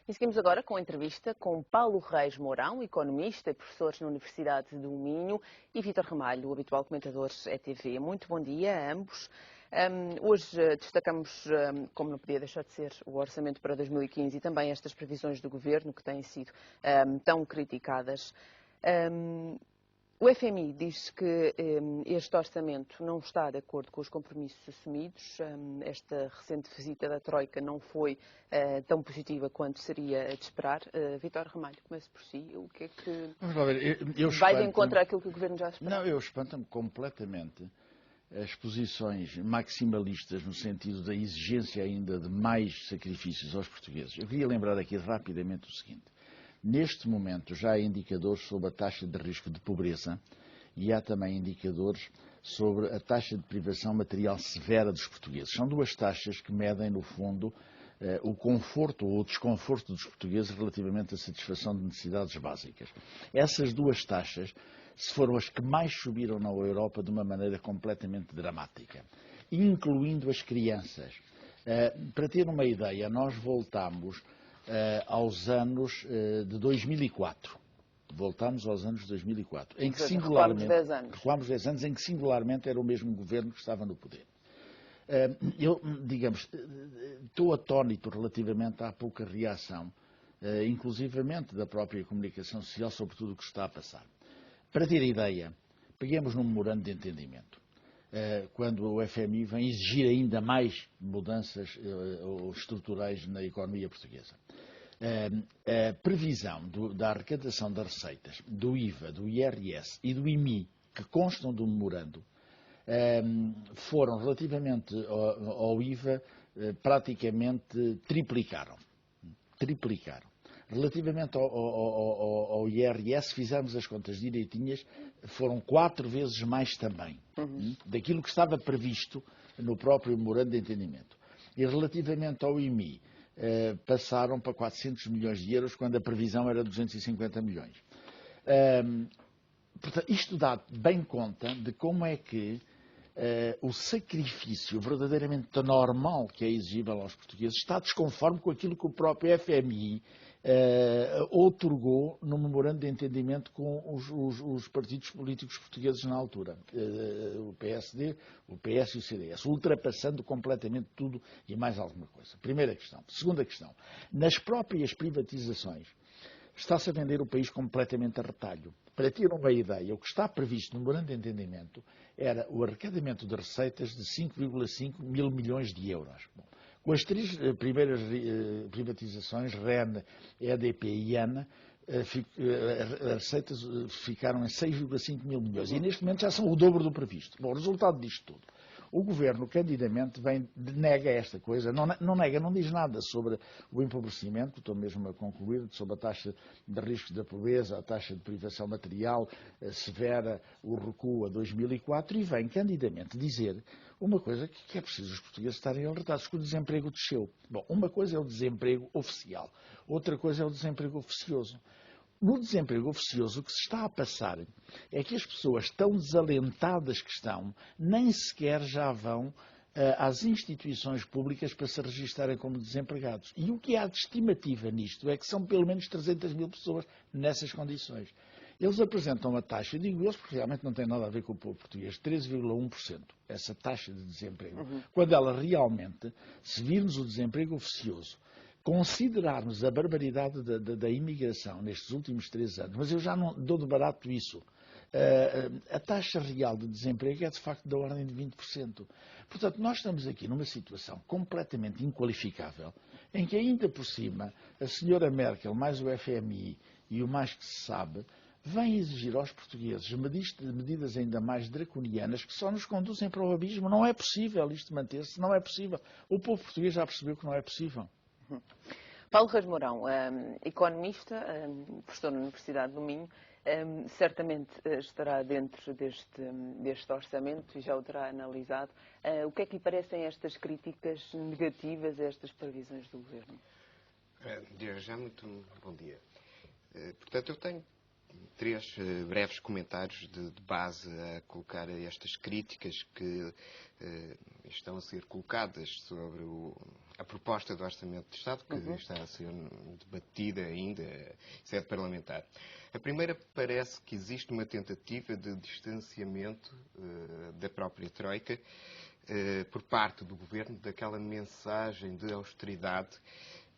E seguimos agora com a entrevista com Paulo Reis Mourão, economista e professor na Universidade do Minho, e Vítor Ramalho, o habitual comentador ETV. Muito bom dia a ambos. Hoje destacamos, como não podia deixar de ser, o orçamento para 2015 e também estas previsões do Governo que têm sido tão criticadas. O FMI diz que este orçamento não está de acordo com os compromissos assumidos. Esta recente visita da Troika não foi tão positiva quanto seria de esperar. Vítor Ramalho, comece por si. O que é que vai de encontro àquilo que o Governo já esperava? Não, eu espanto-me completamente as posições maximalistas no sentido da exigência ainda de mais sacrifícios aos portugueses. Eu queria lembrar aqui rapidamente o seguinte. Neste momento já há indicadores sobre a taxa de risco de pobreza e há também indicadores sobre a taxa de privação material severa dos portugueses. São duas taxas que medem, no fundo, o conforto ou o desconforto dos portugueses relativamente à satisfação de necessidades básicas. Essas duas taxas foram as que mais subiram na Europa de uma maneira completamente dramática, incluindo as crianças. Para ter uma ideia, nós voltamos aos anos de 2004. Voltámos aos anos de 2004, em que singularmente, recuámos 10 anos, em que singularmente era o mesmo governo que estava no poder. Eu, digamos, estou atónito relativamente à pouca reação, inclusivamente da própria comunicação social, sobre tudo o que está a passar. Para ter ideia, peguemos num memorando de entendimento. Quando o FMI vem exigir ainda mais mudanças estruturais na economia portuguesa. A previsão da arrecadação das receitas, do IVA, do IRS e do IMI, que constam do memorando, foram relativamente ao IVA praticamente triplicaram. Relativamente ao IRS, fizemos as contas direitinhas, foram 4 vezes mais também, daquilo que estava previsto no próprio memorando de entendimento. E relativamente ao IMI, passaram para 400 milhões de euros, quando a previsão era 250 milhões. Portanto, isto dá bem conta de como é que o sacrifício verdadeiramente normal que é exigível aos portugueses está desconforme com aquilo que o próprio FMI outorgou no memorando de entendimento com os partidos políticos portugueses na altura, o PSD, o PS e o CDS, ultrapassando completamente tudo e mais alguma coisa. Primeira questão. Segunda questão. Nas próprias privatizações, está-se a vender o país completamente a retalho. Para ter uma ideia, o que está previsto no memorando de entendimento era o arrecadamento de receitas de 5,5 mil milhões de euros. Bom, com as 3 primeiras privatizações, REN, EDP e ANA, as receitas ficaram em 6,5 mil milhões e neste momento já são o dobro do previsto. Bom, o resultado disto tudo. O Governo, candidamente, nega esta coisa, não nega, não diz nada sobre o empobrecimento, estou mesmo a concluir, sobre a taxa de risco da pobreza, a taxa de privação material severa, o recuo a 2004, e vem candidamente dizer uma coisa que é preciso os portugueses estarem alertados, que o desemprego desceu. Bom, uma coisa é o desemprego oficial, outra coisa é o desemprego oficioso. No desemprego oficioso, o que se está a passar é que as pessoas tão desalentadas que estão, nem sequer já vão às instituições públicas para se registarem como desempregados. E o que há de estimativa nisto é que são pelo menos 300 mil pessoas nessas condições. Eles apresentam uma taxa, digo eles porque realmente não tem nada a ver com o povo português, 13,1%, essa taxa de desemprego. Quando ela realmente, se virmos o desemprego oficioso, considerarmos a barbaridade da imigração nestes últimos 3 anos, mas eu já não dou de barato isso, a taxa real de desemprego é de facto da ordem de 20%. Portanto, nós estamos aqui numa situação completamente inqualificável, em que ainda por cima a senhora Merkel, mais o FMI e o mais que se sabe, vem exigir aos portugueses medidas ainda mais draconianas que só nos conduzem para o abismo. Não é possível isto manter-se, não é possível. O povo português já percebeu que não é possível. Paulo Reis Mourão, economista, professor na Universidade do Minho, certamente estará dentro deste orçamento e já o terá analisado. O que é que lhe parecem estas críticas negativas a estas previsões do Governo? Desde já, muito bom dia. Portanto, eu tenho 3 breves comentários de base a colocar estas críticas que estão a ser colocadas sobre a proposta do Orçamento de Estado, que está a ser debatida ainda em sede parlamentar. A primeira, parece que existe uma tentativa de distanciamento da própria Troika por parte do Governo daquela mensagem de austeridade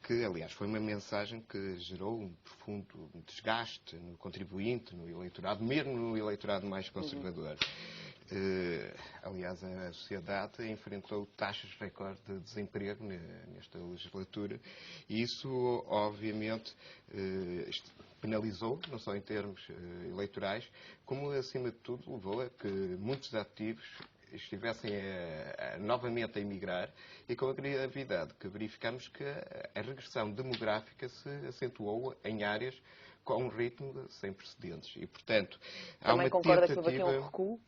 que, aliás, foi uma mensagem que gerou um profundo desgaste no contribuinte, no eleitorado, mesmo no eleitorado mais conservador. Aliás, a sociedade enfrentou taxas recorde de desemprego nesta legislatura e isso, obviamente, penalizou, não só em termos eleitorais, como, acima de tudo, levou a que muitos ativos estivessem novamente a emigrar e com a gravidade que verificamos que a regressão demográfica se acentuou em áreas com um ritmo sem precedentes. E, portanto, há uma concorda tentativa... que houve aqui um recuo?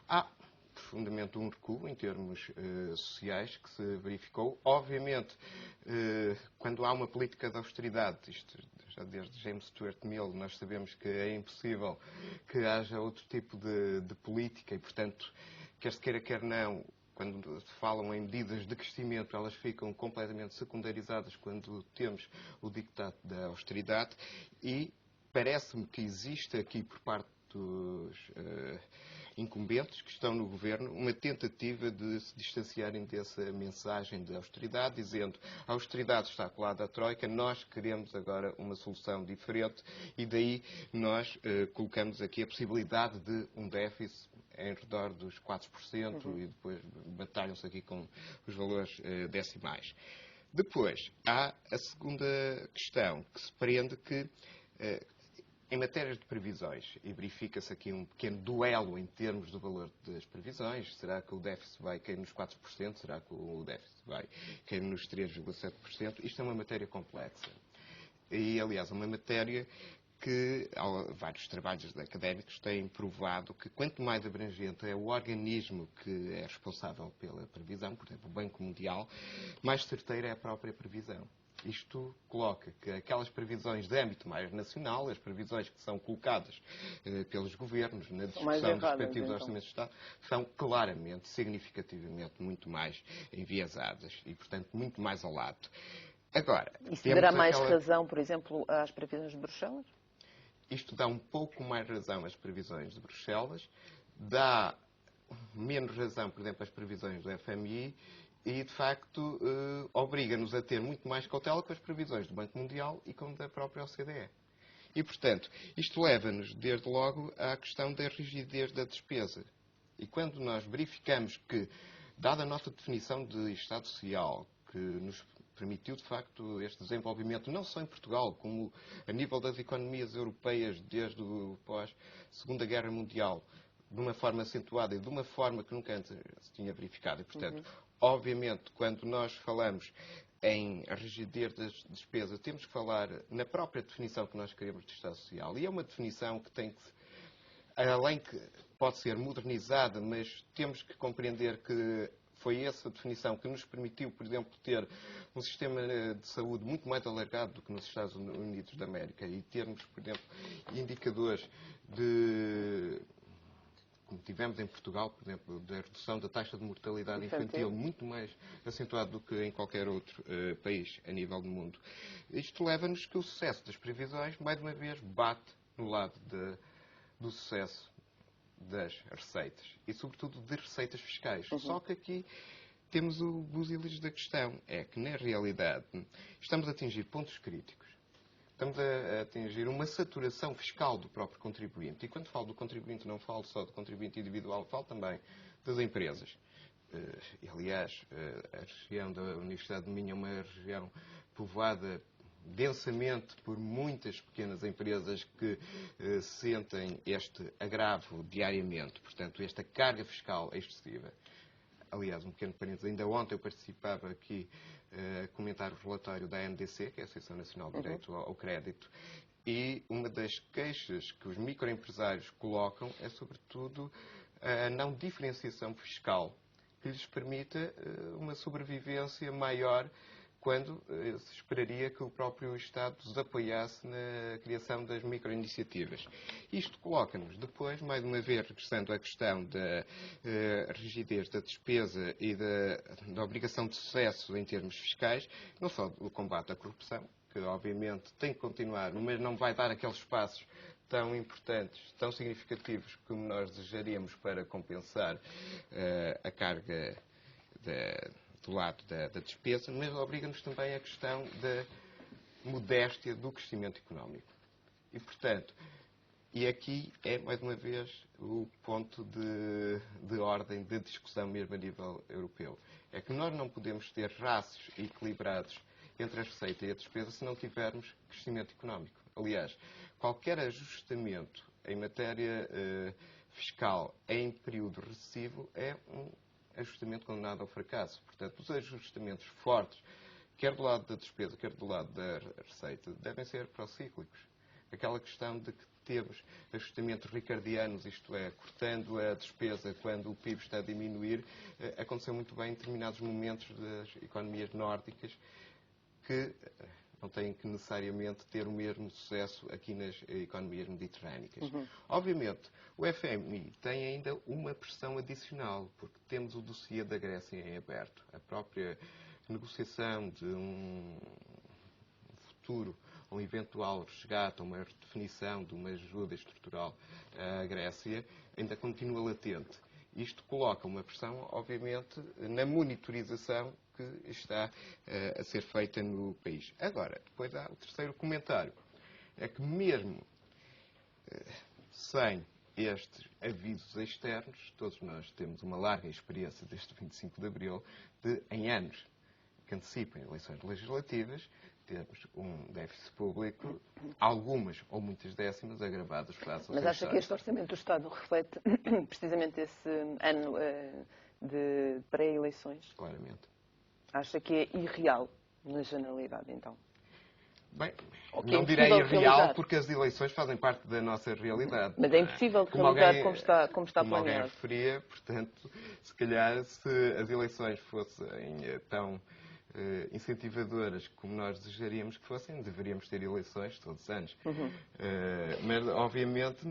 Há profundamente um recuo em termos sociais que se verificou. Obviamente, quando há uma política de austeridade, isto já desde James Stuart Mill, nós sabemos que é impossível que haja outro tipo de política e, portanto, quer se queira, quer não, quando se falam em medidas de crescimento, elas ficam completamente secundarizadas quando temos o dictado da austeridade e parece-me que existe aqui, por parte dos incumbentes que estão no governo, uma tentativa de se distanciarem dessa mensagem de austeridade, dizendo a austeridade está colada à Troika, nós queremos agora uma solução diferente e daí nós colocamos aqui a possibilidade de um déficit em redor dos 4% e depois batalham-se aqui com os valores decimais. Depois, há a segunda questão, que se prende que em matéria de previsões, e verifica-se aqui um pequeno duelo em termos do valor das previsões, será que o déficit vai cair nos 4%? Será que o déficit vai cair nos 3,7%? Isto é uma matéria complexa. E, aliás, uma matéria que vários trabalhos académicos têm provado que quanto mais abrangente é o organismo que é responsável pela previsão, por exemplo, o Banco Mundial, mais certeira é a própria previsão. Isto coloca que aquelas previsões de âmbito mais nacional, as previsões que são colocadas pelos governos na discussão dos respectivos orçamentos de Estado, são claramente, significativamente, muito mais enviesadas e, portanto, muito mais ao lado. Agora, isso dará mais razão, por exemplo, às previsões de Bruxelas? Isto dá um pouco mais razão às previsões de Bruxelas, dá menos razão, por exemplo, às previsões do FMI e, de facto, obriga-nos a ter muito mais cautela com as previsões do Banco Mundial e com da própria OCDE. E, portanto, isto leva-nos, desde logo, à questão da rigidez da despesa. E quando nós verificamos que, dada a nossa definição de Estado Social, que nos permitiu, de facto, este desenvolvimento, não só em Portugal, como a nível das economias europeias desde o pós-Segunda Guerra Mundial, de uma forma acentuada e de uma forma que nunca antes se tinha verificado. E, portanto, obviamente, quando nós falamos em rigidez das despesas, temos que falar na própria definição que nós queremos de Estado Social. E é uma definição que tem que, além que pode ser modernizada, mas temos que compreender que foi essa definição que nos permitiu, por exemplo, ter um sistema de saúde muito mais alargado do que nos Estados Unidos da América e termos, por exemplo, indicadores como tivemos em Portugal, por exemplo, da redução da taxa de mortalidade infantil muito mais acentuado do que em qualquer outro país a nível do mundo. Isto leva-nos que o sucesso das previsões, mais uma vez, bate no lado do sucesso das receitas e, sobretudo, de receitas fiscais. Só que aqui temos o busilis da questão. É que, na realidade, estamos a atingir pontos críticos. Estamos a atingir uma saturação fiscal do próprio contribuinte. E quando falo do contribuinte, não falo só do contribuinte individual, falo também das empresas. E, aliás, a região da Universidade de Minho é uma região povoada densamente por muitas pequenas empresas que sentem este agravo diariamente, portanto, esta carga fiscal excessiva. Aliás, um pequeno parênteses, ainda ontem eu participava aqui a comentar o relatório da ANDC, que é a Associação Nacional de Direito ao Crédito, e uma das queixas que os microempresários colocam é, sobretudo, a não diferenciação fiscal, que lhes permita uma sobrevivência maior quando se esperaria que o próprio Estado os apoiasse na criação das microiniciativas. Isto coloca-nos depois, mais uma vez, regressando à questão da rigidez da despesa e da obrigação de sucesso em termos fiscais, não só do combate à corrupção, que obviamente tem que continuar, mas não vai dar aqueles passos tão importantes, tão significativos como nós desejaríamos para compensar a carga do lado da despesa, mas obriga-nos também à questão da modéstia do crescimento económico. E, portanto, e aqui é, mais uma vez, o ponto de ordem de discussão mesmo a nível europeu. É que nós não podemos ter raços equilibrados entre a receita e a despesa se não tivermos crescimento económico. Aliás, qualquer ajustamento em matéria fiscal em período recessivo é um ajustamento condenado ao fracasso. Portanto, os ajustamentos fortes, quer do lado da despesa, quer do lado da receita, devem ser procíclicos. Aquela questão de que temos ajustamentos ricardianos, isto é, cortando a despesa quando o PIB está a diminuir, aconteceu muito bem em determinados momentos das economias nórdicas, que não têm que necessariamente ter o mesmo sucesso aqui nas economias mediterrânicas. Obviamente, o FMI tem ainda uma pressão adicional, porque temos o dossiê da Grécia em aberto. A própria negociação de um futuro, um eventual resgate, uma redefinição de uma ajuda estrutural à Grécia, ainda continua latente. Isto coloca uma pressão, obviamente, na monitorização que está a ser feita no país. Agora, depois há o terceiro comentário. É que mesmo sem estes avisos externos, todos nós temos uma larga experiência desde 25 de Abril, em anos que antecipam eleições legislativas, temos um déficit público, algumas ou muitas décimas, agravadas face ao Mas acha que este Orçamento do Estado reflete precisamente esse ano de pré-eleições? Claramente. Acha que é irreal, na generalidade, então? Bem, é não direi impossível irreal, realizar. porque as eleições fazem parte da nossa realidade. Mas é impossível de realizar como está como alguém planeado. referia, portanto, se calhar se as eleições fossem tão incentivadoras como nós desejaríamos que fossem, deveríamos ter eleições todos os anos. Mas, obviamente,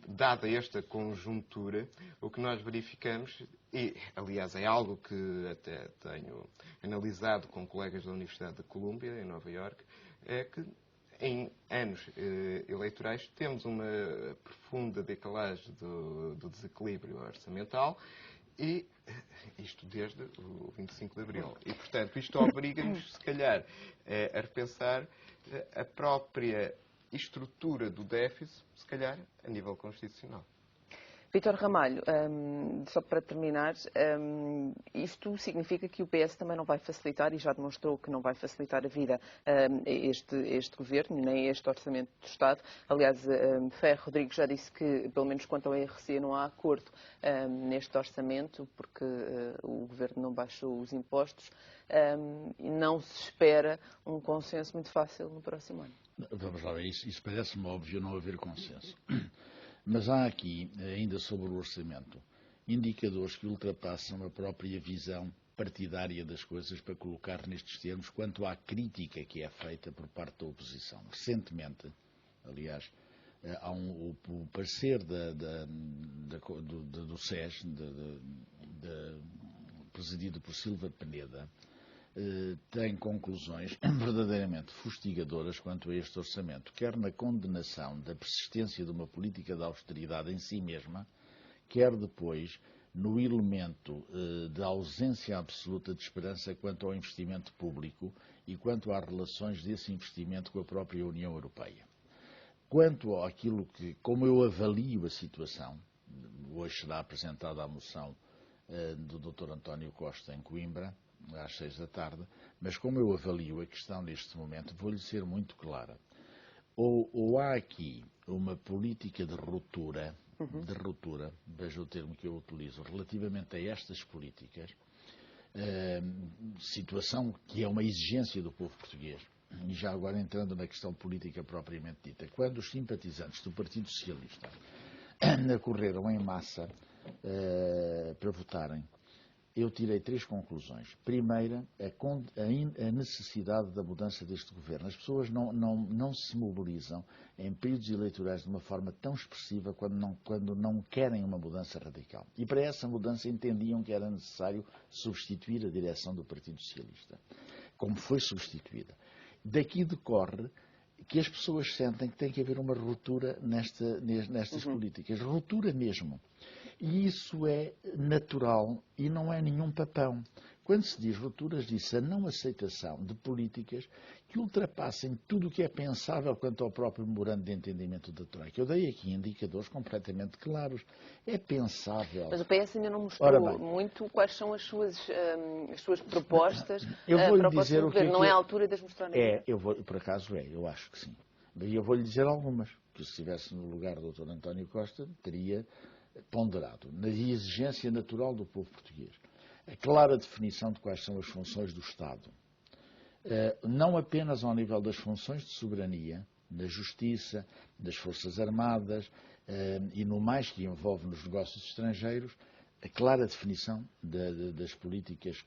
dada esta conjuntura, o que nós verificamos, e, aliás, é algo que até tenho analisado com colegas da Universidade de Colômbia, em Nova Iorque, é que em anos eleitorais temos uma profunda decalagem do desequilíbrio orçamental, e isto desde o 25 de Abril. E, portanto, isto obriga-nos, se calhar, a repensar a própria estrutura do déficit, se calhar, a nível constitucional. Vítor Ramalho, só para terminar, isto significa que o PS também não vai facilitar, e já demonstrou que não vai facilitar a vida este governo, nem este Orçamento do Estado. Aliás, Ferro Rodrigues já disse que, pelo menos quanto ao IRC, não há acordo neste orçamento, porque o governo não baixou os impostos, e não se espera um consenso muito fácil no próximo ano. Vamos lá, isso parece-me óbvio não haver consenso. Mas há aqui, ainda sobre o orçamento, indicadores que ultrapassam a própria visão partidária das coisas para colocar nestes termos quanto à crítica que é feita por parte da oposição. Recentemente, aliás, há o parecer do SES, presidido por Silva Peneda, tem conclusões verdadeiramente fustigadoras quanto a este orçamento, quer na condenação da persistência de uma política de austeridade em si mesma, quer depois no elemento da ausência absoluta de esperança quanto ao investimento público e quanto às relações desse investimento com a própria União Europeia. Quanto àquilo que, como eu avalio a situação, hoje será apresentada a moção do Dr. António Costa em Coimbra, às 6 da tarde, mas como eu avalio a questão neste momento, vou-lhe ser muito clara. Ou há aqui uma política de ruptura, veja o termo que eu utilizo, relativamente a estas políticas, situação que é uma exigência do povo português, e já agora entrando na questão política propriamente dita, quando os simpatizantes do Partido Socialista acorreram em massa para votarem eu tirei 3 conclusões. Primeira, a necessidade da mudança deste governo. As pessoas não se mobilizam em períodos eleitorais de uma forma tão expressiva quando não querem uma mudança radical. E para essa mudança entendiam que era necessário substituir a direção do Partido Socialista, como foi substituída. Daqui decorre que as pessoas sentem que tem que haver uma ruptura nestas políticas. Ruptura mesmo. E isso é natural e não é nenhum papão. Quando se diz rupturas, diz a não aceitação de políticas que ultrapassem tudo o que é pensável quanto ao próprio memorando de entendimento da Troika. Eu dei aqui indicadores completamente claros. É pensável. Mas o PS ainda não mostrou muito quais são as suas propostas para o próximo governo. Não é a altura de as mostrar ainda? Por acaso eu acho que sim. E eu vou-lhe dizer algumas, que se estivesse no lugar do Dr. António Costa, teria ponderado. Na exigência natural do povo português. A clara definição de quais são as funções do Estado. Não apenas ao nível das funções de soberania, da justiça, das forças armadas e no mais que envolve nos negócios estrangeiros, a clara definição das políticas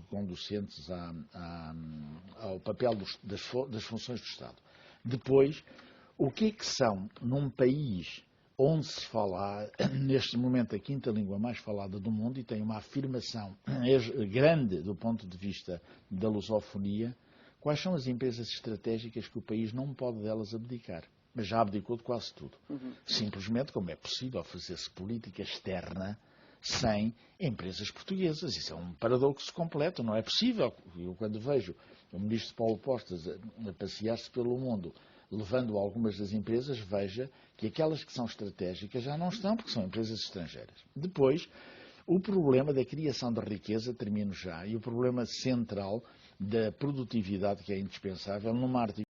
conducentes ao papel das funções do Estado. Depois, o que é que são, num país onde se fala, neste momento, a 5ª língua mais falada do mundo e tem uma afirmação grande do ponto de vista da lusofonia, quais são as empresas estratégicas que o país não pode delas abdicar? Mas já abdicou de quase tudo. Simplesmente como é possível fazer-se política externa sem empresas portuguesas. Isso é um paradoxo completo, não é possível. Eu, quando vejo o ministro Paulo Postas a passear-se pelo mundo, levando algumas das empresas, veja que aquelas que são estratégicas já não estão, porque são empresas estrangeiras. Depois, o problema da criação de riqueza, termino já, e o problema central da produtividade, que é indispensável, numa